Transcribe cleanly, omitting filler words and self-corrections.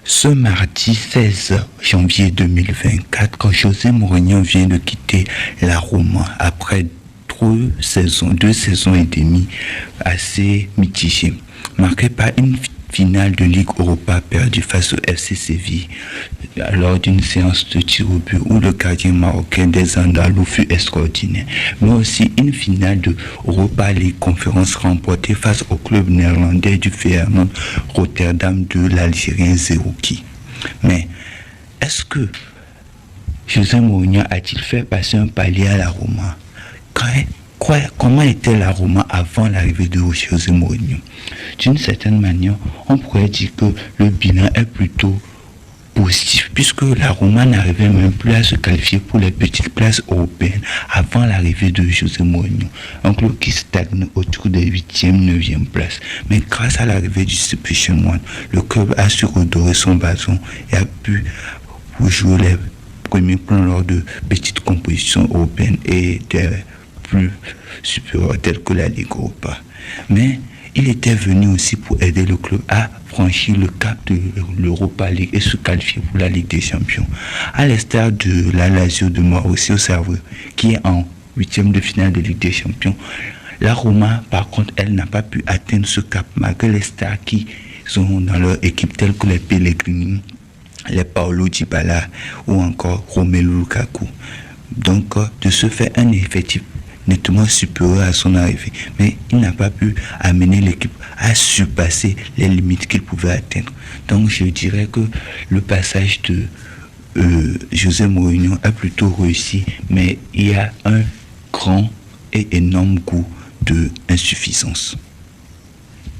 Ce mardi 16 janvier 2024, José Mourinho vient de quitter la Roma après deux saisons et demie assez mitigées, marquées par une finale de Ligue Europa perdue face au FC Séville lors d'une séance de tir au but où le gardien marocain des Andalous fut extraordinaire, mais aussi une finale de Europa League conférence remportée face au club néerlandais du Feyenoord Rotterdam de l'Algérien Zerouki. Mais est-ce que José Mourinho a-t-il fait passer un palier à la Roma? Comment était la Roma avant l'arrivée de José Mourinho? D'une certaine manière, on pourrait dire que le bilan est plutôt positif, puisque la Roma n'arrivait même plus à se qualifier pour les petites places européennes avant l'arrivée de José Mourinho. Un club qui stagne autour des 8e, 9e places. Mais grâce à l'arrivée du Separation One, le club a su redorer son bâton et a pu jouer les premiers plans lors de petites compétitions européennes et des plus supérieurs tels que la Ligue Europa. Mais il était venu aussi pour aider le club à franchir le cap de l'Europa League et se qualifier pour la Ligue des Champions. À l'instar de la Lazio de Mauricio Sarri, qui est en 8e de finale de Ligue des Champions, la Roma, par contre, elle n'a pas pu atteindre ce cap malgré les stars qui sont dans leur équipe telles que les Pellegrini, les Paulo Dybala ou encore Romelu Lukaku. Donc, de ce fait, un effectif nettement supérieur à son arrivée, mais il n'a pas pu amener l'équipe à surpasser les limites qu'il pouvait atteindre. Donc je dirais que le passage de José Mourinho a plutôt réussi, mais il y a un grand et énorme goût de insuffisance.